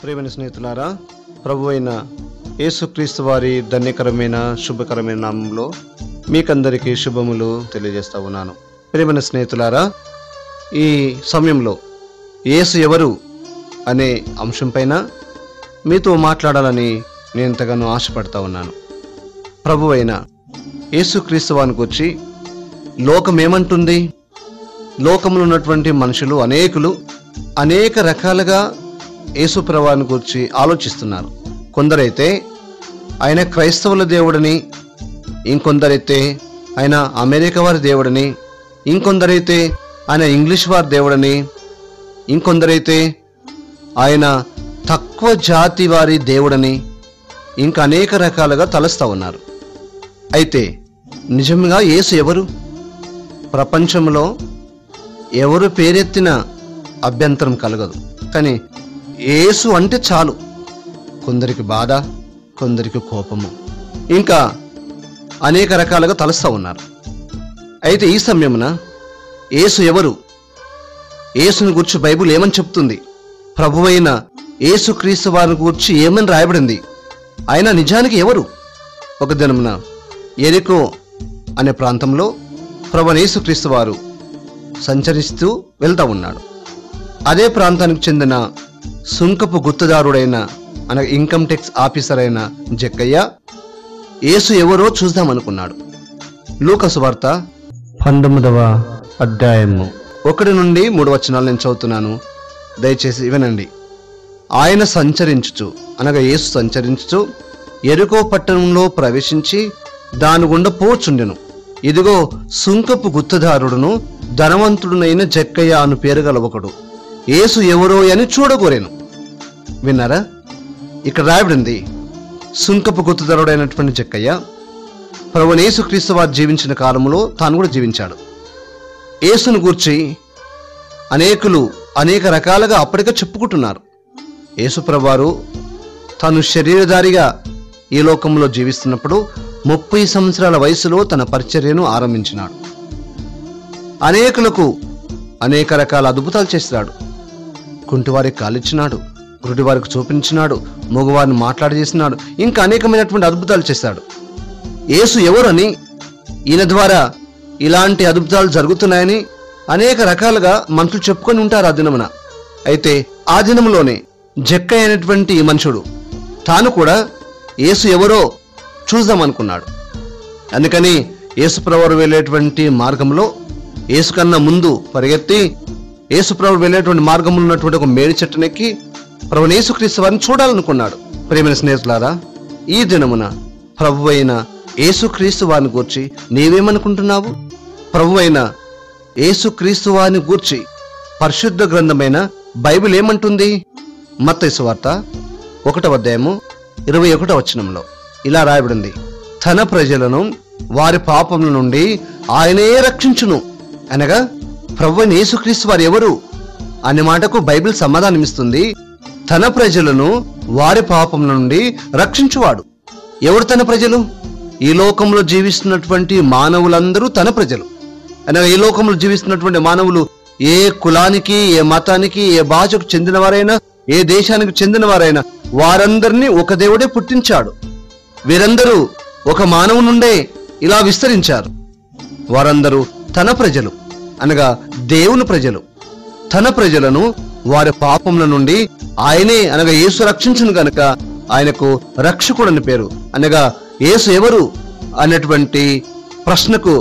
ప్రియమైన స్నేహితులారా, ప్రభు అయిన యేసుక్రీస్తు వారి ధన్యకరమైన శుభకరమైన నామంలో మీకందరికీ శుభములు తెలియజేస్తా ఉన్నాను. ప్రియమైన స్నేహితులారా, ఈ సమయంలో యేసు ఎవరు అనే అంశం పైన మీతో మాట్లాడాలని నేను ఎంతగానో ఆశపడతా ఉన్నాను. ప్రభు అయిన యేసుక్రీస్తు వారిని గురించి లోకం ఏమంటుంది? లోకంలో ఉన్నటువంటి మనుషులు అనేక రకాలుగా యేసు ప్రభువుని గురించి ఆలోచిస్తున్నారు. కొందరైతే ఆయన క్రైస్తవుల దేవుడని, ఇంకొందరైతే ఆయన అమెరికా వారి దేవుడని, ఇంకొందరైతే ఆయన ఇంగ్లీష్ వారి దేవుడని, ఇంకొందరైతే ఆయన తక్కువ జాతి వారి దేవుడని, ఇంకా అనేక రకాలుగా తలస్తూ ఉన్నారు. అయితే నిజంగా యేసు ఎవరు? ప్రపంచంలో ఎవరు పేరెత్తిన అభ్యంతరం కలగదు. కానీ యేసు అంటే చాలు కొందరికి బాధ, కొందరికి కోపము, ఇంకా అనేక రకాలుగా తలస్తూ ఉన్నారు. అయితే ఈ సమయమున యేసు ఎవరు? యేసుని గురించి బైబిల్ ఏమని చెప్తుంది? ప్రభువైన యేసుక్రీస్తు వారిని గురించి ఏమని రాయబడింది? ఆయన నిజానికి ఎవరు? ఒక దినమున యెరికో అనే ప్రాంతంలో ప్రభువైన యేసుక్రీస్తు వారు సంచరిస్తూ వెళ్తూ ఉన్నాడు. అదే ప్రాంతానికి చెందిన సుంకపు గుత్తదారుడైన అనగా ఇన్కమ్ ట్యాక్స్ ఆఫీసర్ అయిన జక్కయ్య యేసు ఎవరో చూద్దామనుకున్నాడు. లూకా సువార్త 19వ అధ్యాయము 1 నుండి 3 వచనాలు నేను చదువుతున్నాను, దయచేసి వినండి. ఆయన సంచరించుచు అనగా యేసు సంచరించుచు యెరికో పట్టణంలో ప్రవేశించి దాని గుండా పోచుండెను. ఇదిగో సుంకపు గుత్తదారుడును ధనవంతుడునైన జక్కయ్య అను పేరు గల ఒకడు యేసు ఎవరో అని చూడగోరేను. విన్నారా? ఇక్కడ రాయబడింది, సుంకపు గుత్తదారుడైనటువంటి జక్కయ్య ప్రభువైన యేసుక్రీస్తు వారు జీవించిన కాలంలో తాను కూడా జీవించాడు. యేసును గూర్చి అనేక రకాలుగా అప్పటికే చెప్పుకుంటున్నారు. యేసు ప్రభువారు తాను శరీరధారిగా ఈ లోకంలో జీవిస్తున్నప్పుడు 30 సంవత్సరాల వయసులో తన పరిచర్యను ఆరంభించినాడు. అనేకులకు అనేక రకాల అద్భుతాలు చేస్తున్నాడు. కుంటివారికి కాలిచ్చినాడు, గురుడివారికి చూపించినాడు, మగవారిని మాట్లాడజేసినాడు, ఇంకా అనేకమైనటువంటి అద్భుతాలు చేశాడు. యేసు ఎవరని, ఈయన ద్వారా ఇలాంటి అద్భుతాలు జరుగుతున్నాయని అనేక రకాలుగా మనుషులు చెప్పుకొని ఉంటారు ఆ దినమున. అయితే ఆ దినంలోనే జక్కయ్య అయినటువంటి ఈ మనుషుడు తాను కూడా యేసు ఎవరో చూద్దామనుకున్నాడు. అందుకని యేసు ప్రభువు వెళ్ళేటువంటి మార్గంలో యేసు కన్నా ముందు పరిగెత్తి యేసు ప్రభువు వెళ్ళేటువంటి మార్గంలో ఉన్నటువంటి ఒక మేడి చెట్టునెక్కి ప్రభువైన యేసుక్రీస్తు వారిని చూడాలనుకున్నాడు. ప్రియమైన స్నేహితులారా, ఈ దినమున ప్రభువైన యేసుక్రీస్తు వారిని గూర్చి నీవేమనుకుంటున్నావు? ప్రభువైన యేసుక్రీస్తు వారిని గూర్చి పరిశుద్ధ గ్రంథమైన బైబిల్ ఏమంటుంది? మత్తయి సువార్త 1వ అధ్యాయము 21వ వచనంలో ఇలా రాయబడింది, తన ప్రజలను వారి పాపముల నుండి ఆయనే రక్షించును. అనగా ప్రభువైన యేసుక్రీస్తు వారు ఎవరు అనే మాటకు బైబిల్ సమాధానమిస్తుంది, తన ప్రజలను వారి పాపముల నుండి రక్షించువాడు. ఎవరు తన ప్రజలు? ఈ లోకంలో జీవిస్తున్నటువంటి మానవులందరూ తన ప్రజలు. అనగా ఈ లోకంలో జీవిస్తున్నటువంటి మానవులు ఏ కులానికి, ఏ మతానికి, ఏ భాషకు చెందిన వారైనా, ఏ దేశానికి చెందిన వారైనా వారందరినీ ఒక దేవుడే పుట్టించాడు. వీరందరూ ఒక మానవు నుండే ఇలా విస్తరించారు. వారందరూ తన ప్రజలు అనగా దేవుని ప్రజలు. తన ప్రజలను వారి పాపముల నుండి ఆయనే అనగా యేసు రక్షించును గనుక ఆయనకు రక్షకుడని పేరు. అనగా యేసు ఎవరు అనేటువంటి ప్రశ్నకు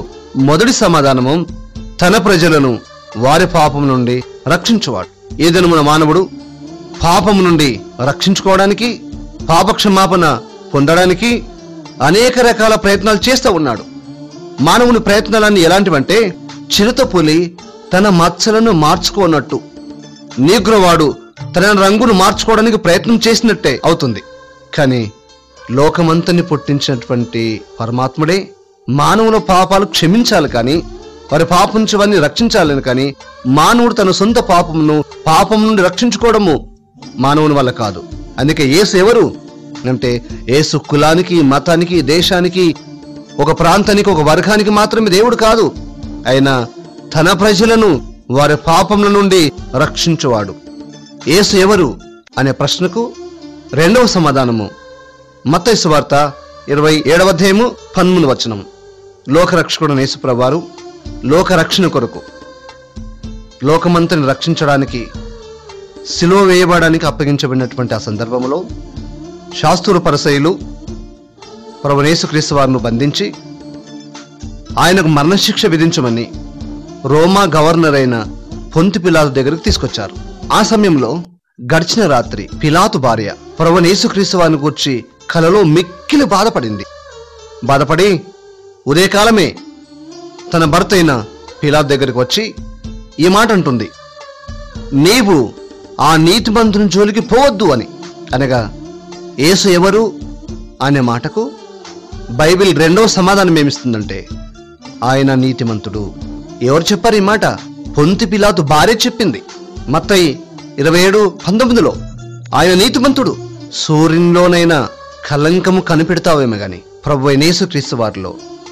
మొదటి సమాధానము తన ప్రజలను వారి పాపం నుండి రక్షించువాడు. ఏదైనా మానవుడు పాపం నుండి రక్షించుకోవడానికి, పాపక్షమాపణ పొందడానికి అనేక రకాల ప్రయత్నాలు చేస్తూ ఉన్నాడు. మానవుని ప్రయత్నాలన్నీ ఎలాంటివంటే చిరుతపులి తన మచ్చలను మార్చుకోనట్టు, నీగ్రోవాడు తన రంగును మార్చుకోవడానికి ప్రయత్నం చేసినట్టే అవుతుంది. కానీ లోకమంతని పుట్టించినటువంటి పరమాత్ముడే మానవుల పాపాలు క్షమించాలి కానీ, వారి పాపం నుంచి వారిని రక్షించాలని కానీ, మానవుడు తన సొంత పాపం నుండి రక్షించుకోవడము మానవుని వల్ల కాదు. అందుకే యేసు ఎవరు అంటే యేసు కులానికి, మతానికి, దేశానికి, ఒక ప్రాంతానికి, ఒక వర్గానికి మాత్రమే దేవుడు కాదు. ఆయన తన ప్రజలను వారి పాపముల నుండి రక్షించువాడు. యేసు ఎవరు? అనే ప్రశ్నకు రెండవ సమాధానము మత్తయి సువార్త 27వ అధ్యాయము 13వ వచనం. లోకరక్షకుడు యేసుప్రభువారు లోకరక్షణ కొరకు లోకమంతని రక్షించడానికి సిలువ వేయబడడానికి అప్పగించబడినటువంటి ఆ సందర్భంలో శాస్త్రుల పరిసయ్యులు ప్రభువైన యేసుక్రీస్తు వారిని బంధించి ఆయనకు మరణశిక్ష విధించమని రోమా గవర్నర్ అయిన పొంతి పిలాతు దగ్గరకు తీసుకొచ్చారు. ఆ సమయంలో గడిచిన రాత్రి పిలాతు భార్య ప్రభువైన యేసుక్రీస్తు వారిని గూర్చి కలలో మిక్కిలి బాధపడి ఉదయకాలమే తన భర్త అయిన పిలాతు దగ్గరికి వచ్చి ఈ మాట అంటుంది, నీవు ఆ నీతిమంతుని జోలికి పోవద్దు అని. అనగా యేసు ఎవరు అనే మాటకు బైబిల్ రెండవ సమాధానం ఏమిస్తుందంటే, ఆయన నీతిమంతుడు. ఎవరు చెప్పారు ఈ మాట? పొంతి పిలాతు భార్య చెప్పింది. మత్తయి 27:19లో ఆయన నీతిమంతుడు, సూర్యునిలోనైనా కలంకము కనిపెడతావేమో గాని ప్రభువైన యేసుక్రీస్తు వారిలో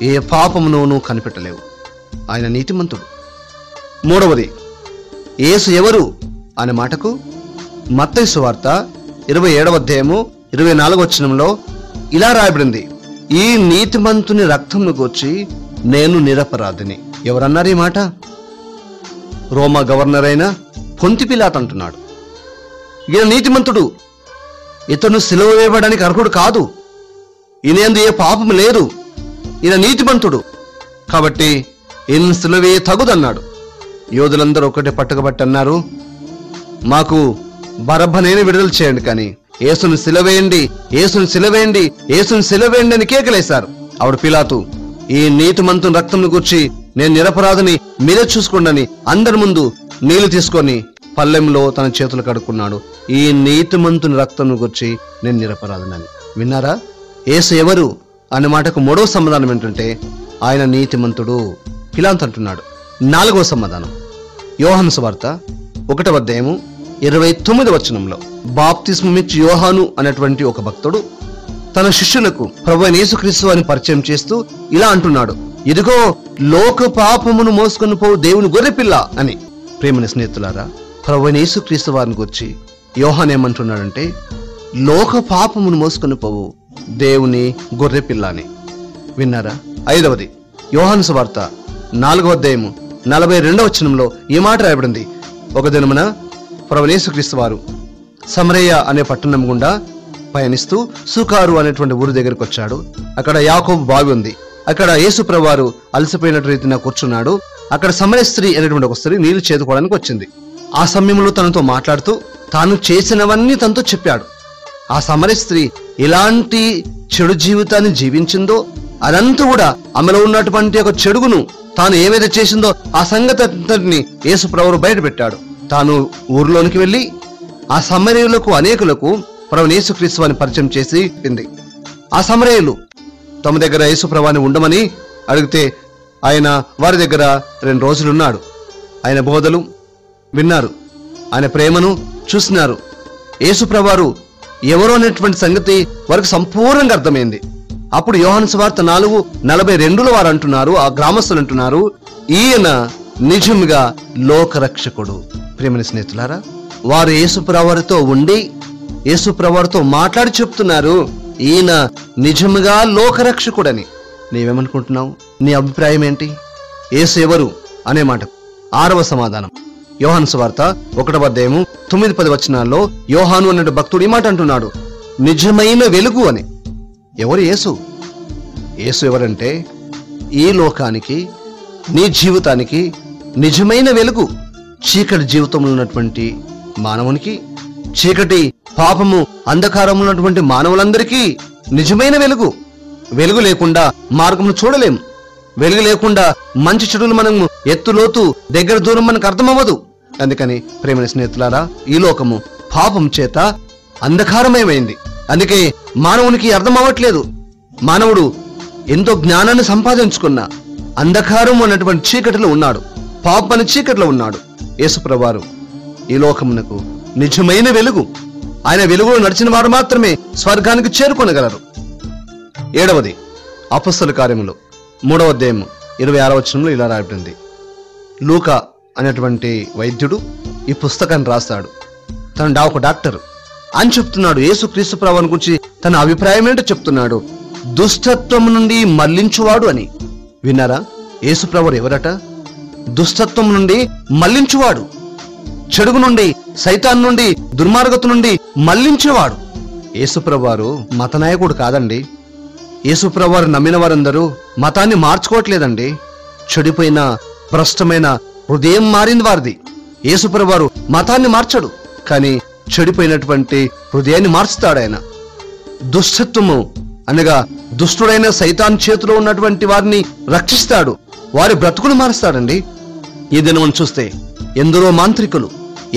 ఏ పాపమును కనిపెట్టలేవు. ఆయన నీతిమంతుడు. మూడవది, యేసు ఎవరు అనే మాటకు మత్తయి సువార్త 27వ అధ్యాయము 24వ వచనంలో ఇలా రాయబడింది, ఈ నీతిమంతుని రక్తంను గూర్చి నేను నిరపరాధిని. ఎవరన్నారు ఈ మాట? రోమా గవర్నర్ అయిన పొంతి పిలాతు అంటున్నాడు. ఈయన నీతిమంతుడు, ఇతను సిలువ వేయబడడానికి అర్హుడు కాదు, ఈయనందు ఏ పాపం లేదు, ఈయన నీతిమంతుడు కాబట్టి ఈయన సిలువ వేయ తగుదన్నాడు. యోధులందరూ ఒకటే పట్టుకబట్టి అన్నారు, మాకు బరబ్బనేని విడుదల చేయండి, కానీ యేసుని సిలువేయండి, యేసుని సిలువేయండి, యేసుని సిలువేయండి అని కేకలేశారు. ఆవిడ పిలాతు, ఈ నీతిమంతుని రక్తంను గూర్చి నేను నిరపరాధిని, మీరే చూసుకోండి అందరి ముందు నీళ్లు తీసుకొని పల్లెంలో తన చేతులు కడుక్కున్నాడు. ఈ నీతిమంతుని రక్తంను గూర్చి నేను నిరపరాధినని. విన్నారా? యేసు ఎవరు అనే మాటకు మూడవ సమాధానం ఏంటంటే, ఆయన నీతిమంతుడు. పిలాతు అంటున్నాడు. నాలుగవ సమాధానం యోహాను సువార్త 1వ అధ్యాయము 29వ వచనంలో బాప్తిస్మమిచ్చి యోహాను అనేటువంటి ఒక భక్తుడు తన శిష్యులకు ప్రభువైన యేసుక్రీస్తు అని పరిచయం చేస్తూ ఇలా అంటున్నాడు, ఇదిగో లోక పాపమును మోసుకొని పోవు దేవుని గొర్రెపిల్ల అని. ప్రేమని స్నేహితులారా, ప్రభువైన యేసుక్రీస్తు వారిని గురించి యోహాను ఏమంటున్నాడంటే, లోక పాపమును మోసుకొని పోవు దేవుని గొర్రెపిల్ల అని. విన్నారా? ఐదవది, యోహాను సువార్త 4వ అధ్యాయము 42వ వచనంలో ఈ మాట రాయబడింది, ఒక దినమున ప్రభువైన యేసుక్రీస్తు వారు సమరయ అనే పట్టణం గుండా పయనిస్తూ సుకారు అనేటువంటి ఊరి దగ్గరికి వచ్చాడు. అక్కడ యాకోబు బావి ఉంది. అక్కడ యేసు ప్రభువారు అలసిపోయినట్టు రీతిన కూర్చున్నాడు. అక్కడ సమరయ స్త్రీ అనేటువంటి ఒక స్త్రీ నీళ్లు చేదుకోవడానికి వచ్చింది. ఆ సమయంలో తనతో మాట్లాడుతూ తాను చేసినవన్నీ తనతో చెప్పాడు. ఆ సమరయ స్త్రీ ఎలాంటి చెడు జీవితాన్ని జీవించిందో అదంతా కూడా ఆమెలో ఉన్నటువంటి ఒక చెడుగును తాను ఏమైతే చేసిందో ఆ సంగతి అంతటిని యేసు ప్రభువు బయట పెట్టాడు. తాను ఊరిలోనికి వెళ్ళి ఆ సమరయులకు అనేకులకు ప్రభువైన యేసుక్రీస్తు వారిని పరిచయం చేసి చెప్పింది. ఆ సమరయులు తమ దగ్గర యేసు ప్రభువుని ఉండమని అడిగితే ఆయన వారి దగ్గర 2 రోజులున్నాడు. ఆయన బోధలు విన్నారు, ఆయన ప్రేమను చూసినారు. యేసు ప్రభువు ఎవరో అనేటువంటి సంగతి వారికి సంపూర్ణంగా అర్థమైంది. అప్పుడు యోహాను సువార్త 4:42లో వారు అంటున్నారు, ఆ గ్రామస్తులు అంటున్నారు, ఈయన నిజంగా లోకరక్షకుడు. ప్రేమని స్నేహితులారా, వారు యేసు ప్రభువుతో ఉండి యేసు ప్రభువుతో మాట్లాడి చెప్తున్నారు, ఈయన నిజంగా లోకరక్షకుడని. నీవేమనుకుంటున్నావు? నీ అభిప్రాయం ఏంటి? యేసు ఎవరు అనే మాట 6వ సమాధానం యోహాను సువార్త 1వ అధ్యాయము 9-10 వచనాల్లో యోహాను అనే భక్తుడు ఈ మాట అంటున్నాడు, నిజమైన వెలుగు అని. ఎవరు యేసు? యేసు ఎవరంటే ఈ లోకానికి, నీ జీవితానికి నిజమైన వెలుగు. చీకటి జీవితంలో ఉన్నటువంటి మానవునికి, చీకటి పాపము అంధకారం ఉన్నటువంటి మానవులందరికీ నిజమైన వెలుగు. వెలుగు లేకుండా మార్గమును చూడలేము. వెలుగు లేకుండా మంచి చెడులు మనము ఎత్తులోతు దగ్గర దూరం మనకు అర్థమవ్వదు. అందుకని ప్రేమైన స్నేహితులారా, ఈ లోకము పాపం చేత అంధకారమయమైంది. అందుకే మానవునికి అర్థం అవ్వట్లేదు. మానవుడు ఎంతో జ్ఞానాన్ని సంపాదించుకున్న అంధకారం అన్నటువంటి చీకటిలో ఉన్నాడు, పాపని చీకటిలో ఉన్నాడు. యేసు ప్రభువారు ఈ లోకమునకు నిజమైన వెలుగు. ఆయన వెలుగులో నడిచిన వారు మాత్రమే స్వర్గానికి చేరుకొనగలరు. 7వది, అపొస్తలుల కార్యములు 3వ అధ్యాయము 26వ వచనంలో ఇలా రాయబడింది, లూకా అనేటువంటి వైద్యుడు ఈ పుస్తకాన్ని రాస్తాడు. తను ఒక డాక్టర్. అని చెప్తున్నాడు. యేసుక్రీస్తు ప్రభువుని గురించి తన అభిప్రాయం ఏంటో చెప్తున్నాడు. దుష్టత్వం నుండి మళ్లించువాడు అని. విన్నారా? యేసు ప్రభువు ఎవరట? దుష్టత్వం నుండి మళ్లించువాడు, చెడుగు నుండి, సైతాన్ నుండి, దుర్మార్గత నుండి మళ్లించేవాడు. యేసు ప్రభువారు మతనాయకుడు కాదండి. యేసు ప్రభువారు నమ్మిన వారందరూ మతాన్ని మార్చుకోవట్లేదండి. చెడిపోయిన భ్రష్టమైన హృదయం మారింది వారిది. యేసు ప్రభువారు మతాన్ని మార్చడు, కానీ చెడిపోయినటువంటి హృదయాన్ని మార్చుతాడు ఆయన. దుష్టత్వము అనగా దుష్టుడైన సైతాన్ చేతిలో ఉన్నటువంటి వారిని రక్షిస్తాడు, వారి బ్రతుకులు మారుస్తాడండి. ఈ దినం చూస్తే ఎందరో మాంత్రికులు,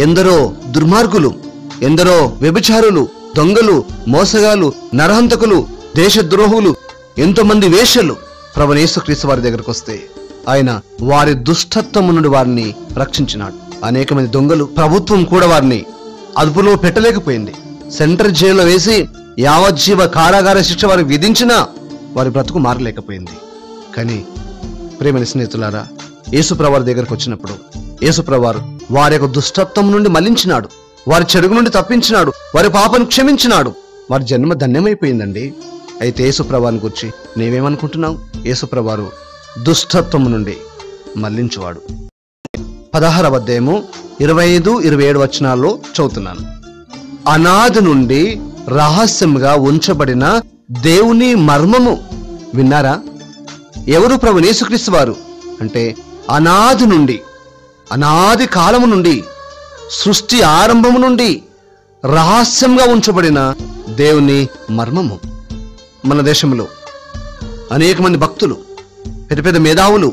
ఎందరో దుర్మార్గులు, ఎందరో వ్యభిచారులు, దొంగలు, మోసగాలు, నరహంతకులు, దేశద్రోహులు, ఎంతో మంది వేశ్యలు ప్రభువైన యేసుక్రీస్తు వారి దగ్గరకు వస్తే ఆయన వారి దుష్టత్వము నుండి వారిని రక్షించినాడు. అనేక మంది దొంగలు, ప్రభుత్వం కూడా వారిని అదుపులో పెట్టలేకపోయింది. సెంట్రల్ జైల్లో వేసి యావజ్జీవ కారాగార శిక్ష వారికి విధించినా వారి బ్రతుకు మారలేకపోయింది. కానీ ప్రేమని స్నేహితులారా, యేసుప్రభువారి దగ్గరకు వచ్చినప్పుడు యేసుప్రభువారు వారి యొక్క దుష్టత్వం నుండి మళ్లించినాడు, వారి చెడుగు నుండి తప్పించినాడు, వారి పాపను క్షమించినాడు. వారి జన్మ ధన్యమైపోయిందండి. అయితే యేసుప్రభువారిని గురించి నీవేమనుకుంటున్నావు? యేసుప్రభువారు దుష్టత్వం నుండి మళ్లించువాడు. 16వ అధ్యాయము 25-27 వచనాల్లో చదువుతున్నాను. అనాది నుండి రహస్యంగా ఉంచబడిన దేవుని మర్మము. విన్నారా? ఎవరు ప్రభువైన యేసుక్రీస్తు వారు అంటే అనాది నుండి, అనాది కాలము నుండి, సృష్టి ఆరంభము నుండి రహస్యంగా ఉంచబడిన దేవుని మర్మము. మన దేశంలో అనేక మంది భక్తులు, పెద్ద పెద్ద మేధావులు,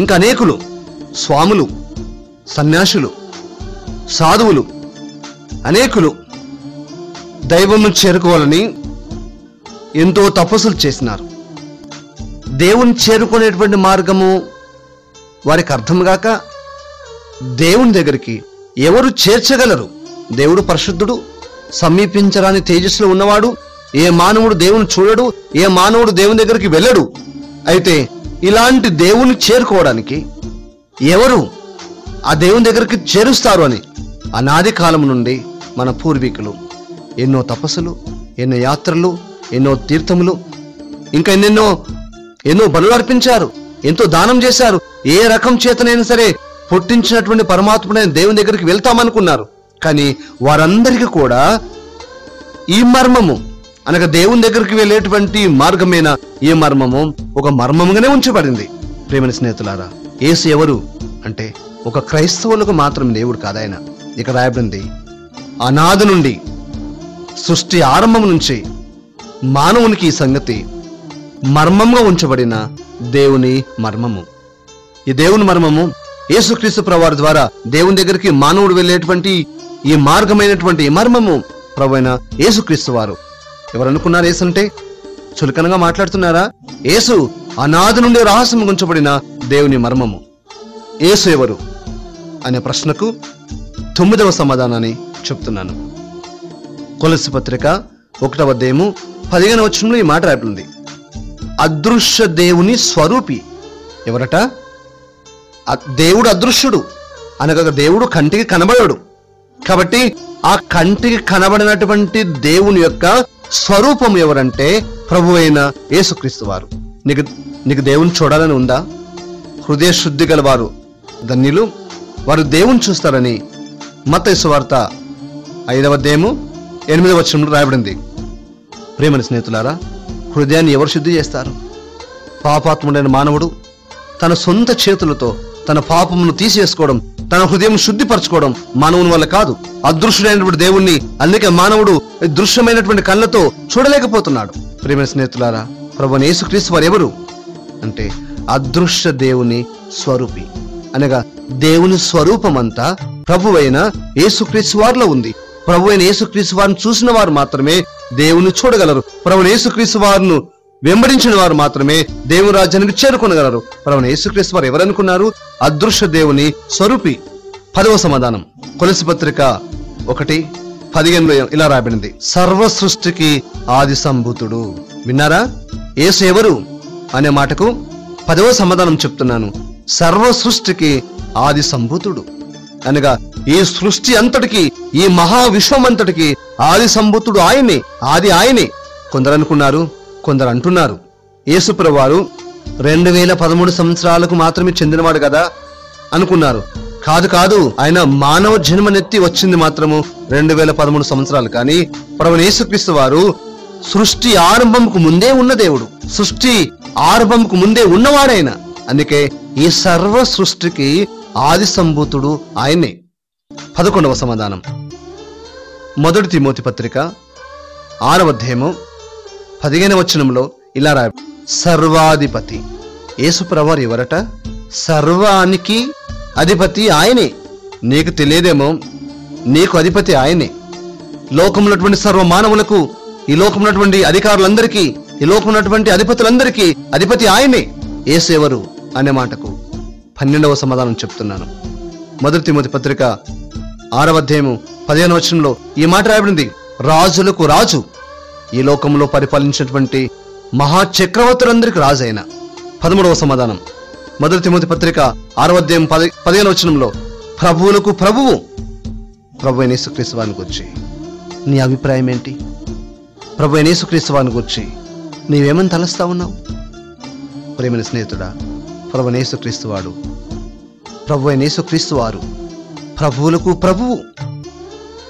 ఇంకా అనేకులు, స్వాములు, సన్యాసులు, సాధువులు, అనేకులు దైవంను చేరుకోవాలని ఎంతో తపస్సులు చేసినారు. దేవుని చేరుకునేటువంటి మార్గము వారికి అర్థం కాక దేవుని దగ్గరికి ఎవరు చేర్చగలరు? దేవుడు పరిశుద్ధుడు, సమీపించరాని తేజస్సులో ఉన్నవాడు. ఏ మానవుడు దేవుని చూడడు, ఏ మానవుడు దేవుని దగ్గరికి వెళ్ళడు. అయితే ఇలాంటి దేవుని చేరుకోవడానికి ఎవరు ఆ దేవుని దగ్గరికి చేరుస్తారు అని అనాది కాలం నుండి మన పూర్వీకులు ఎన్నో తపస్సులు, ఎన్నో యాత్రలు, ఎన్నో తీర్థములు, ఇంకా ఎన్నో బలులు అర్పించారు, ఎంతో దానం చేశారు. ఏ రకం చేతనైనా సరే పుట్టించినటువంటి పరమాత్ముడైన దేవుని దగ్గరికి వెళ్తామనుకున్నారు. కానీ వారందరికీ కూడా ఈ మర్మము అనగా దేవుని దగ్గరికి వెళ్ళేటువంటి మార్గమైన ఈ మర్మము ఒక మర్మముగానే ఉంచబడింది. ప్రేమని స్నేహితులారా, యేసు ఎవరు అంటే ఒక క్రైస్తవులకు మాత్రం దేవుడు కాదాయన. ఇక రాయబడింది, అనాది నుండి, సృష్టి ఆరంభం నుంచి మానవునికి ఈ సంగతి మర్మంగా ఉంచబడిన దేవుని మర్మము. ఈ దేవుని మర్మము యేసుక్రీస్తు ప్రభువారి ద్వారా దేవుని దగ్గరికి మానవుడు వెళ్ళేటువంటి ఈ మార్గమైనటువంటి ఈ మర్మము ప్రభువైన యేసుక్రీస్తు వారు. ఎవరు అనుకున్నారు యేసు అంటే? చులకనగా మాట్లాడుతున్నారా? యేసు అనాది నుండి రహస్యం ఉంచబడిన దేవుని మర్మము. యేసు ఎవరు అనే ప్రశ్నకు 9వ సమాధానాన్ని చెప్తున్నాను. కొలస్సీ పత్రిక 1వ అధ్యాయము 15వ వచనంలో ఈ మాట రాయబడింది, అదృశ్య దేవుని స్వరూపి. ఎవరట? దేవుడు అదృశ్యుడు అనగా దేవుడు కంటికి కనబడడు. కాబట్టి ఆ కంటికి కనబడినటువంటి దేవుని యొక్క స్వరూపం ఎవరంటే ప్రభువైన యేసుక్రీస్తు వారు. నీకు దేవుని చూడాలని ఉందా? హృదయ శుద్ధి గల వారు ధన్యులు, వారు దేవుని చూస్తారని మత్తయి సువార్త 5వ అధ్యాయము 8వ వచనంలో రాయబడింది. ప్రేమని స్నేహితులారా, హృదయాన్ని ఎవరు శుద్ధి చేస్తారు? పాపాత్ముడైన మానవుడు తన సొంత చేతులతో తన పాపమును తీసేసుకోవడం, తన హృదయం శుద్ధిపరచుకోవడం మానవుని వల్ల కాదు. అదృశ్యుడైనటువంటి దేవుణ్ణి అందుకే మానవుడు దృశ్యమైనటువంటి కళ్ళతో చూడలేకపోతున్నాడు. ప్రేమైన స్నేహితులారా, ప్రభువైన యేసుక్రీస్తు వారు ఎవరు అంటే అదృశ్య దేవుని స్వరూపి అనగా దేవుని స్వరూపం అంతా ప్రభువైన యేసుక్రీస్తు వారిలో ఉంది. ప్రభువైన యేసుక్రీస్తు వారిని చూసిన వారు మాత్రమే దేవుని చూడగలరు. ప్రభువైన యేసుక్రీస్తు వారిని వెంబడించిన వారు మాత్రమే దేవుని రాజ్యానికి చేరుకొనగలరు. ప్రభువైన యేసుక్రీస్తు వారు ఎవరనుకున్నారు? అదృశ్య దేవుని స్వరూపి. 10వ సమాధానం కొలస్సీ పత్రిక 1:15 ఇలా రాయబడింది, సర్వ సృష్టికి ఆది సంభూతుడు. విన్నారా? యేసు ఎవరు అనే మాటకు 10వ సమాధానం చెప్తున్నాను, సర్వ సృష్టికి ఆది సంభూతుడు అనగా ఈ సృష్టి అంతటికి, ఈ మహా విశ్వం అంతటికి ఆది సంభూతుడు ఆయనే, ఆది ఆయనే. కొందరు అనుకున్నారు, కొందరు అంటున్నారు యేసుప్రభువు వారు 2013 సంవత్సరాలకు మాత్రమే చెందినవాడు కదా అనుకున్నారు. కాదు, ఆయన మానవ జన్మనెత్తి వచ్చింది మాత్రము 2013 సంవత్సరాలు. కానీ ప్రభువైన యేసుక్రీస్తు వారు సృష్టి ఆరంభంకు ముందే ఉన్న దేవుడు, సృష్టి ఆరంభంకు ముందే ఉన్నవాడైన. అందుకే ఈ సర్వ సృష్టికి ఆది సంభూతుడు ఆయనే. 11వ సమాధానం, మొదటి తిమోతి పత్రిక 6వ అధ్యాయము 15వ వచనంలో ఇలా రాయ, సర్వాధిపతి. యేసుప్రభువు వారు ఎవరట? సర్వానికి అధిపతి ఆయనే. నీకు తెలియదేమో, నీకు అధిపతి ఆయనే. లోకంలో ఉన్నటువంటి సర్వ మానవులకు, ఈ లోకంలో ఉన్నటువంటి అధికారులందరికీ, ఈ లోకంలో ఉన్నటువంటి అధిపతులందరికీ అధిపతి ఆయనే. యేసు ఎవరు అనే మాటకు 12వ సమాధానం చెప్తున్నాను. మొదటి తిమోతి పత్రిక 6వ అధ్యాయము 15వ వచనంలో ఈ మాట రాయబడింది, రాజులకు రాజు, ఈ లోకంలో పరిపాలించినటువంటి మహాచక్రవర్తులందరికీ రాజు అయిన. 13వ సమాధానం, మొదటి తిమోతి పత్రిక 6వ అధ్యాయం 15వ వచనంలో ప్రభువులకు ప్రభువు, ప్రభువైన యేసుక్రీస్తు వారిని గురించి నీ అభిప్రాయం ఏంటి? ప్రభువైన యేసుక్రీస్తు వారిని గురించి నీవేమని తలస్తా ఉన్నావు? ప్రేమైన స్నేహితుడా, ప్రభువైన యేసుక్రీస్తు వాడు, ప్రభువైన యేసుక్రీస్తు వారు ప్రభువులకు ప్రభువు,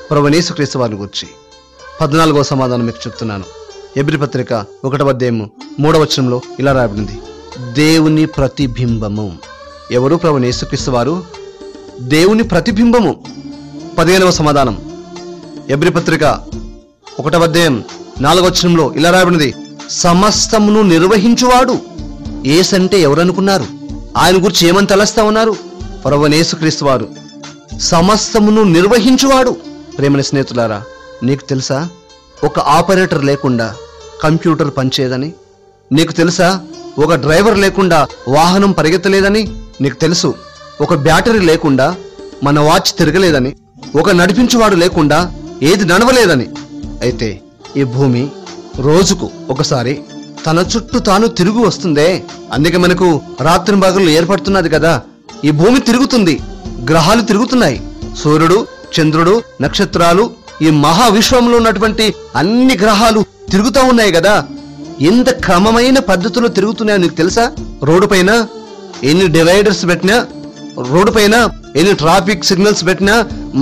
ప్రభువైన యేసుక్రీస్తు వారిని గురించి 14వ సమాధానం మీకు చెప్తున్నాను. హెబ్రీ పత్రిక 1వ అధ్యాయము 3వ వచనంలో ఇలా రాయబడింది, దేవుని ప్రతిబింబము. ఎవరు? ప్రభువైన యేసుక్రీస్తు వారు దేవుని ప్రతిబింబము. 15వ సమాధానం, హెబ్రీ పత్రిక 1వ అధ్యాయం 4వ వచనంలో ఇలా రాయబడింది, సమస్తమును నిర్వహించువాడు. యేసంటే ఎవరనుకున్నారు? ఆయన గురించి ఏమని తలస్తా ఉన్నారు? ప్రభువైన యేసుక్రీస్తు వారు సమస్తమును నిర్వహించువాడు. ప్రేమైన స్నేహితులారా, నీకు తెలుసా ఒక ఆపరేటర్ లేకుండా కంప్యూటర్ పనిచేయదని? నీకు తెలుసా ఒక డ్రైవర్ లేకుండా వాహనం పరిగెత్తలేదని? నీకు తెలుసు ఒక బ్యాటరీ లేకుండా మన వాచ్ తిరగలేదని, ఒక నడిపించువాడు లేకుండా ఏది నడవలేదని. అయితే ఈ భూమి రోజుకు ఒకసారి తన చుట్టూ తాను తిరుగు వస్తుందే, అందుకే మనకు రాత్రి భాగంలో ఏర్పడుతున్నది కదా. ఈ భూమి తిరుగుతుంది, గ్రహాలు తిరుగుతున్నాయి, సూర్యుడు, చంద్రుడు, నక్షత్రాలు, ఈ మహావిశ్వంలో ఉన్నటువంటి అన్ని గ్రహాలు తిరుగుతూ ఉన్నాయి కదా. ఎంత క్రమమైన పద్ధతిలో తిరుగుతున్నాయో నీకు తెలుసా? రోడ్డు పైన ఎన్ని డివైడర్స్ పెట్టినా, రోడ్డు పైన ఎన్ని ట్రాఫిక్ సిగ్నల్స్ పెట్టినా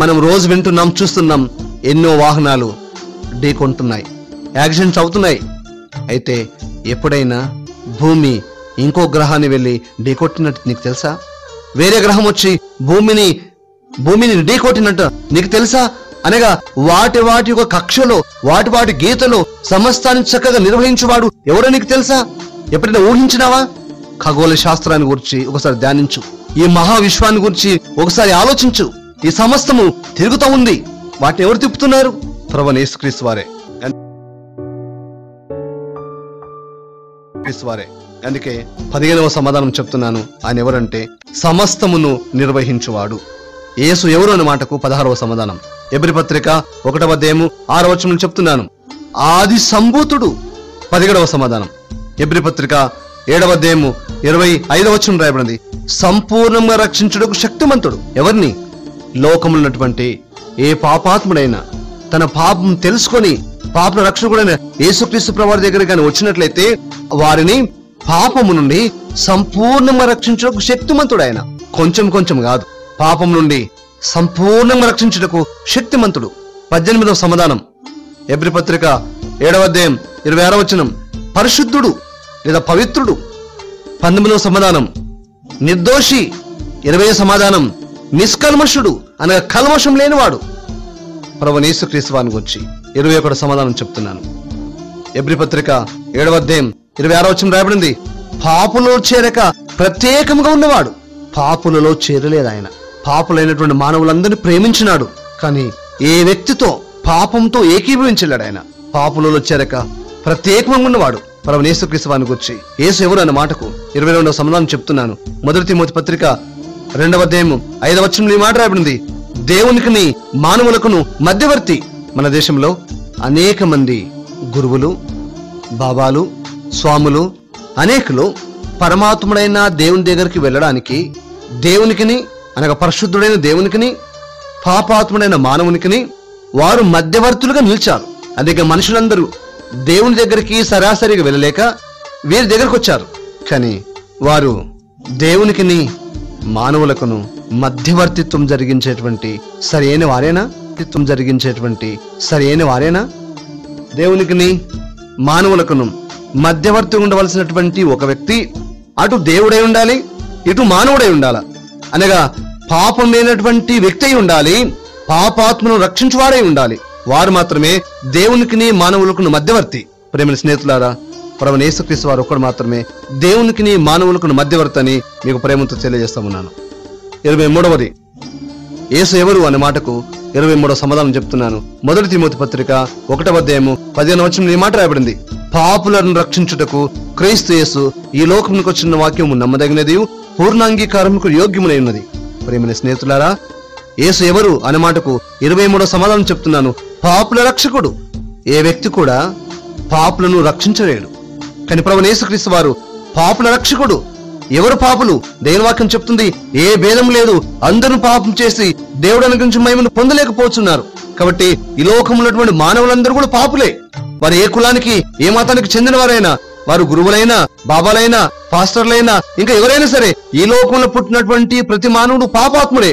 మనం రోజు వింటున్నాం, చూస్తున్నాం. ఎన్నో వాహనాలు ఢీకొంటున్నాయి, యాక్సిడెంట్స్ అవుతున్నాయి. అయితే ఎప్పుడైనా భూమి ఇంకో గ్రహాన్ని వెళ్ళి ఢీకొట్టినట్టు నీకు తెలుసా? వేరే గ్రహం వచ్చి భూమిని ఢీకొట్టినట్టు నీకు తెలుసా? అనగా వాటి యొక్క కక్షలో, వాటి గీతలో సమస్తాన్ని చక్కగా నిర్వహించువాడు ఎవరో నీకు తెలుసా? ఎప్పుడైనా ఊహించినావా? ఖగోళ శాస్త్రాన్ని గురించి ఒకసారి ధ్యానించు, ఈ మహావిశ్వాన్ని గురించి ఒకసారి ఆలోచించు. ఈ సమస్తము తిరుగుతూ ఉంది. వాటిని ఎవరు తిప్పుతున్నారు? ప్రభువైన యేసుక్రీస్తు వారే. అందుకే 15వ సమాధానం చెప్తున్నాను. ఆయన ఎవరంటే సమస్తమును నిర్వహించువాడు. యేసు ఎవరు అనే మాటకు 16వ సమాధానం, హెబ్రీ పత్రిక 1వ అధ్యాయము 6వ వచనం చెప్తున్నాను, ఆది సంభూతుడు. 17వ సమాధానం, హెబ్రీ పత్రిక 7వ అధ్యాయము 25వ వచనం రాయబడింది, సంపూర్ణంగా రక్షించుటకు శక్తిమంతుడు. ఎవరిని? లోకములో ఉన్నటువంటి ఏ పాపాత్ముడైనా తన పాపం తెలుసుకొని పాప రక్షకుడైన యేసుక్రీస్తు ప్రభువు దగ్గర కానీ వచ్చినట్లయితే వారిని పాపము నుండి సంపూర్ణంగా రక్షించుటకు శక్తిమంతుడు. ఆయన కొంచెం కాదు, పాపం నుండి సంపూర్ణంగా రక్షించుటకు శక్తిమంతుడు. 18వ సమాధానం, హెబ్రీ పత్రిక 7వ అధ్యాయం 26వ వచనం, పరిశుద్ధుడు లేదా పవిత్రుడు. 19వ సమాధానం, నిర్దోషి. 20వ సమాధానం, నిష్కల్మషుడు అనగా కల్మషం లేనివాడు. ప్రభువైన యేసుక్రీస్తు వారిని గురించి 21వ సమాధానం చెప్తున్నాను. హెబ్రీ పత్రిక 7వ అధ్యాయం 26వ వచనం రాయబడింది, పాపులో చేరక ప్రత్యేకంగా ఉన్నవాడు. పాపులలో చేరలేదు ఆయన. పాపులైనటువంటి మానవులందరినీ ప్రేమించినాడు, కానీ ఏ వ్యక్తితో పాపంతో ఏకీభవించలేడు ఆయన. పాపులలో చేరక ప్రత్యేకంగా ఉన్నవాడు. ప్రభువైన యేసుక్రీస్తు వారిని గురించి యేసు ఎవరు అన్న మాటకు 22వ సమాధానం చెప్తున్నాను. మొదటి తిమోతి పత్రిక 2వ అధ్యాయము 5వ వచనంలో ఈ మాట రాయబడింది, దేవునికిని మానవులకును మధ్యవర్తి. మన దేశంలో అనేక మంది గురువులు, బాబాలు, స్వాములు అనేకులు పరమాత్ముడైన దేవుని దగ్గరికి వెళ్ళడానికి దేవునికిని అనగా పరిశుద్ధుడైన దేవునికిని పాపాత్ముడైన మానవునికిని వారు మధ్యవర్తులుగా నిలిచారు. అందుకే మనుషులందరూ దేవుని దగ్గరికి సరాసరిగా వెళ్ళలేక వీరి దగ్గరకు వచ్చారు. కానీ వారు దేవునికిని మానవులకును మధ్యవర్తిత్వం జరిగించేటువంటి సరైన వారేనా? దేవునికిని మానవులకును మధ్యవర్తి ఉండవలసినటువంటి ఒక వ్యక్తి అటు దేవుడై ఉండాలి, ఇటు మానవుడై ఉండాలి. అనగా పాపం లేనటువంటి వ్యక్తి అయి ఉండాలి, పాపాత్మను రక్షించువాడై ఉండాలి. వారు మాత్రమే దేవునికిని మానవులకును మధ్యవర్తి. ప్రేమ స్నేహితులారా, ప్రభువైన యేసుక్రీస్తు వారు ఒక్కడు మాత్రమే దేవునికిని మానవులకును మధ్యవర్తి అని మీకు ప్రేమతో తెలియజేస్తామున్నాను. 23వది యేసు ఎవరు అనే మాటకు 23వ సమాధానం చెప్తున్నాను. 1 తిమోతి పత్రిక 1వ అధ్యాయము 15వ వచనంలో ఈ మాట రాయబడింది. పాపులను రక్షించుటకు క్రీస్తు యేసు ఈ లోకమునకు వచ్చిన వాక్యము నమ్మదగినది, పూర్ణాంగీకారముకు యోగ్యమునై ఉన్నది. ప్రేమైన స్నేహితులారా, యేసు ఎవరు అనే మాటకు 23వ సమాధానం చెప్తున్నాను. పాపుల రక్షకుడు. ఏ వ్యక్తి కూడా పాపులను రక్షించలేడు. కానీ ప్రభువైన యేసుక్రీస్తు వారు పాపుల రక్షకుడు. ఎవరు పాపులు? దేవుని వాక్యం చెప్తుంది, ఏ భేదం లేదు, అందరూ పాపం చేసి దేవుడు అనుగ్రహించిన మహిమను పొందలేకపోతున్నారు. కాబట్టి ఈ లోకంలో ఉన్నటువంటి మానవులందరూ కూడా పాపులే. వారు ఏ కులానికి, ఏ మతానికి చెందిన వారైనా, వారు గురువులైనా, బాబాలైనా, పాస్టర్లైనా, ఇంకా ఎవరైనా సరే, ఈ లోకంలో పుట్టినటువంటి ప్రతి మానవుడు పాపాత్ముడే.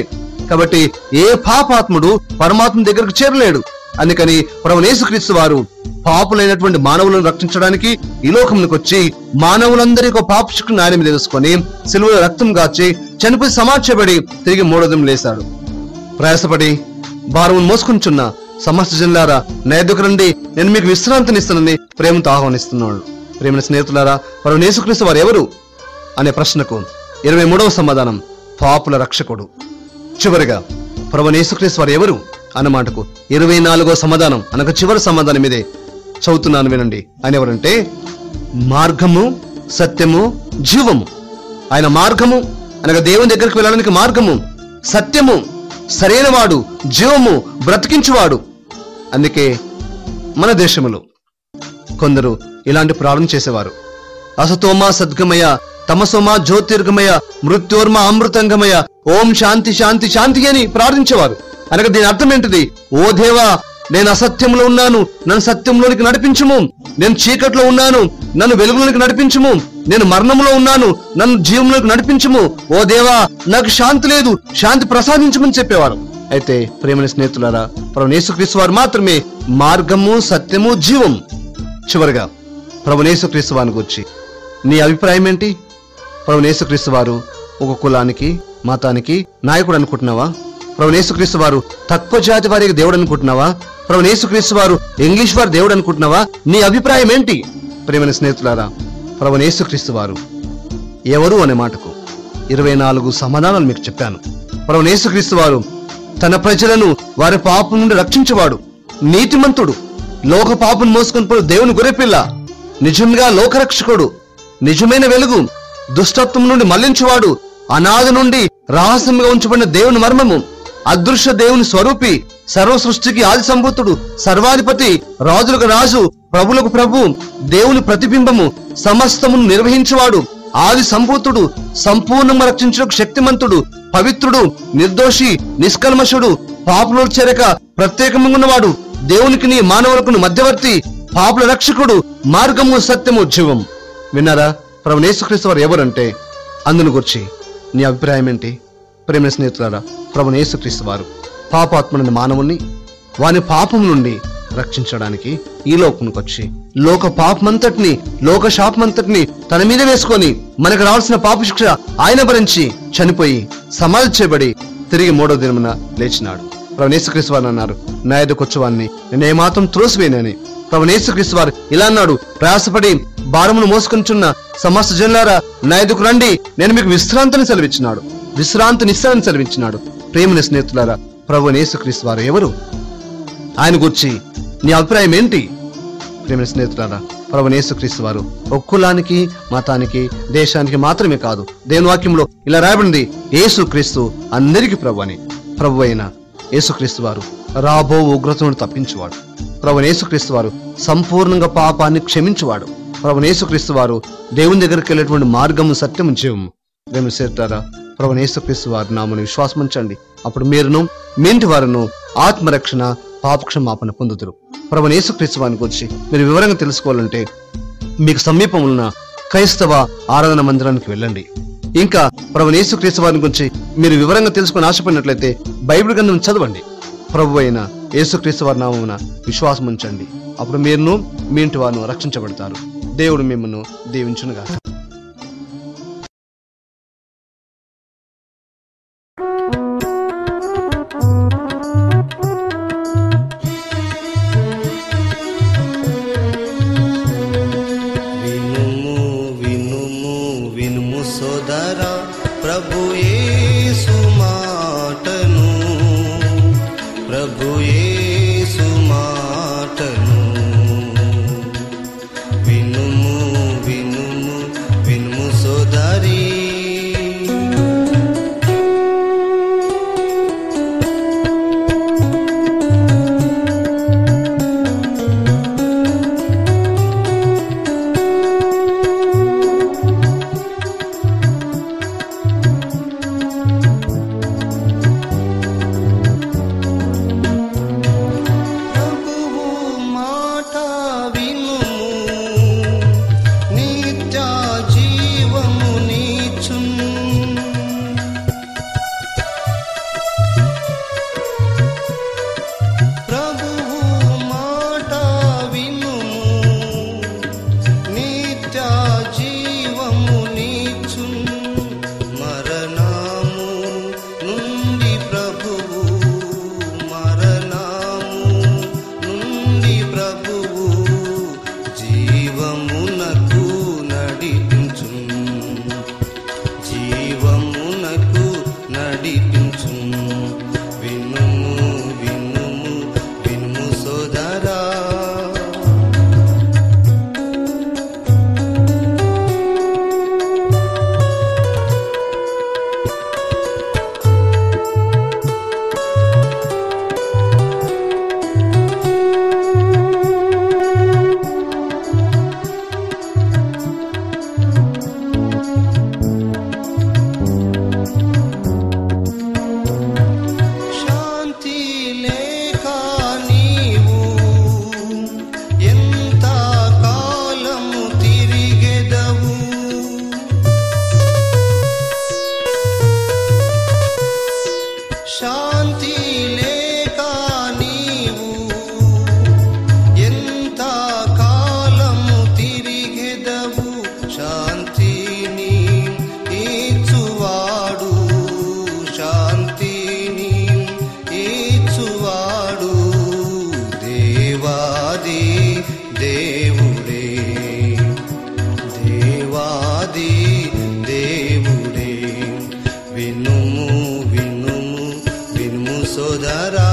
కాబట్టి ఏ పాపాత్ముడు పరమాత్మ దగ్గరకు చేరలేడు. అందుకని ప్రభువైన యేసుక్రీస్తు వారు పాపులైనటువంటి మానవులను రక్షించడానికి ఈ లోకంలోకి వచ్చి మానవులందరికీ ఒక పాప శిక్షను ఆయన మీద వేసుకొని సిలువలో రక్తం గాచి చనిపోయి సమార్చబడి తిరిగి 3వ దినం లేశాడు. ప్రయాసపడి భారమును మోసుకుంటున్న సమస్త జనులారా, నా ఎదుకు రండి, నేను మీకు విశ్రాంతినిస్తానని ప్రేమతో ఆహ్వానిస్తున్నాడు. ప్రేమ స్నేహితులారా, ప్రభువైన యేసుక్రీస్తు వారు ఎవరు అనే ప్రశ్నకు 23వ సమాధానం పాపుల రక్షకుడు. చివరిగా ప్రభువైన యేసుక్రీస్తు వారు ఎవరు అన్న మాటకు 24వ సమాధానం అనగా చివరి సమాధానం ఇదే. చదువుతున్నాను, వినండి. ఆయన ఎవరంటే మార్గము, సత్యము, జీవము. ఆయన మార్గము అనగా దేవుని దగ్గరికి వెళ్ళడానికి మార్గము, సత్యము, సరైన వాడు, జీవము, బ్రతికించువాడు. అందుకే మన దేశంలో కొందరు ఇలాంటి ప్రార్థన చేసేవారు. అసతోమా సద్గమయ, తమసోమా జ్యోతిర్గమయ, మృత్యోర్మ అమృతంగమయ, ఓం శాంతి శాంతి శాంతి అని ప్రార్థించేవారు. అనగా దీని అర్థం ఏంటిది? ఓ దేవా, నేను అసత్యంలో ఉన్నాను, నన్ను సత్యంలోనికి నడిపించుము. నేను చీకట్లో ఉన్నాను, నన్ను వెలుగులోనికి నడిపించుము. నేను మరణంలో ఉన్నాను, నన్ను జీవంలోకి నడిపించుము. ఓ దేవా, నాకు శాంతి లేదు, శాంతి ప్రసాదించమని చెప్పేవారు. అయితే ప్రేమైన స్నేహితులారా, ప్రభువైన యేసుక్రీస్తు వారు మాత్రమే మార్గము, సత్యము, జీవం. చివరిగా ప్రభువైన యేసుక్రీస్తు వారిని గురించి నీ అభిప్రాయం ఏంటి? ప్రభువైన యేసుక్రీస్తు వారు ఒక కులానికి, మతానికి నాయకుడు అనుకుంటున్నావా? ప్రభువైన యేసుక్రీస్తు వారు తక్కువ జాతి వారికి దేవుడు అనుకుంటున్నావా? ప్రభువైన యేసుక్రీస్తు వారు ఇంగ్లీష్ వారు దేవుడు అనుకుంటున్నావా? నీ అభిప్రాయం ఏంటి? ప్రియమైన స్నేహితులారా, ప్రభువైన యేసుక్రీస్తు వారు ఎవరు అనే మాటకు 24 సమాధానాలు మీకు చెప్పాను. ప్రభువైన యేసుక్రీస్తు వారు తన ప్రజలను వారి పాపం నుండి రక్షించేవాడు, నీతిమంతుడు, లోక పాపం మోసుకొని పోయి దేవుని గొర్రెపిల్ల, నిజంగా లోకరక్షకుడు, నిజమైన వెలుగు, దుష్టత్వం నుండి మళ్లించువాడు, అనాది నుండి రహస్యంగా ఉంచబడిన దేవుని మర్మము, అదృశ్య దేవుని స్వరూపి, సర్వ సృష్టికి ఆది సంభూతుడు, సర్వాధిపతి, రాజులకు రాజు, ప్రభులకు ప్రభు, దేవుని ప్రతిబింబము, సమస్తమును నిర్వహించువాడు, ఆది సంభూతుడు, సంపూర్ణంగా రక్షించుటకు శక్తిమంతుడు, పవిత్రుడు, నిర్దోషి, నిష్కల్మషుడు, పాపుల చేరక ప్రత్యేకంగా ఉన్నవాడు, దేవునికి నీ మానవులకు మధ్యవర్తి, పాపుల రక్షకుడు, మార్గము, సత్యము, జీవం. విన్నారా? ప్రభువైన యేసుక్రీస్తు వారు ఎవరంటే అందును గురించి నీ అభిప్రాయం ఏంటి? ప్రేమ స్నేహితులారా, ప్రభువైన యేసుక్రీస్తు వారు పాపాత్ముడైన మానవుణ్ణి వాని పాపం నుండి రక్షించడానికి ఈ లోకంకి వచ్చి లోక పాపమంతటిని, లోక శాపమంతటిని తన మీద వేసుకొని మనకు రావాల్సిన పాప శిక్ష ఆయన భరించి చనిపోయి సమాధి చేయబడి తిరిగి 3వ దినమున లేచినాడు. ప్రభువైన యేసుక్రీస్తు వారు అన్నారు, నా ఎదుకు వచ్చేవాడిని నేను ఏమాత్రం త్రోసివేయనని. ప్రభువైన యేసుక్రీస్తు వారు ఇలా అన్నాడు, ప్రయాసపడి భారమును మోసుకొనిచున్న సమస్త జనులారా, నా ఎదుకు రండి, నేను మీకు విశ్రాంతిని సెలవిచ్చినాడు, విశ్రాంతినిస్తానని సెలవిచ్చినాడు. ప్రేమని స్నేహితులారా, ప్రభువైన యేసుక్రీస్తు వారు ఎవరు? ఆయన గురించి నీ అభిప్రాయం ఏంటి? ప్రేమ స్నేహితులారా, ప్రభువైన యేసుక్రీస్తు వారు ఒక కులానికి, మతానికి, దేశానికి మాత్రమే కాదు. దేవుని వాక్యంలో ఇలా రాయబడింది, యేసుక్రీస్తు అందరికీ ప్రభు అని. ప్రభువైన యేసుక్రీస్తు వారు రాబో ఉగ్రతను తప్పించువాడు. ప్రభువైన యేసుక్రీస్తు వారు సంపూర్ణంగా పాపాన్ని క్షమించువాడు. ప్రభువైన యేసుక్రీస్తు వారు దేవుని దగ్గరికి వెళ్ళేటువంటి మార్గము, సత్యము, జీవము. ప్రేమ స్నేహితులారా, ప్రభువైన యేసుక్రీస్తు వారి నామమున విశ్వాసం ఉంచండి. అప్పుడు మీరును మీ ఇంటి వారును ఆత్మరక్షణ పాపక్షమాపణ పొందుదురు. ప్రభువైన యేసుక్రీస్తు వారిని గురించి మీరు వివరంగా తెలుసుకోవాలంటే మీకు సమీపం ఉన్న క్రైస్తవ ఆరాధన మందిరానికి వెళ్ళండి. ఇంకా ప్రభువైన యేసుక్రీస్తు వారిని గురించి మీరు వివరంగా తెలుసుకొని ఆశపడినట్లయితే బైబిల్ గ్రంథం చదవండి. ప్రభు అయిన యేసుక్రీస్తు వారి నామమున విశ్వాసం ఉంచండి. అప్పుడు మీరును మీ ఇంటి వారిను రక్షించబడతారు. దేవుడు మిమ్మల్ని దీవించునుగాక. సోదరా ప్రభు యేసు మాటను, ప్రభు యేసు మాటను వినుము వినుము వినుము సోదరీ. వినుము వినుము వినుము సోదరా.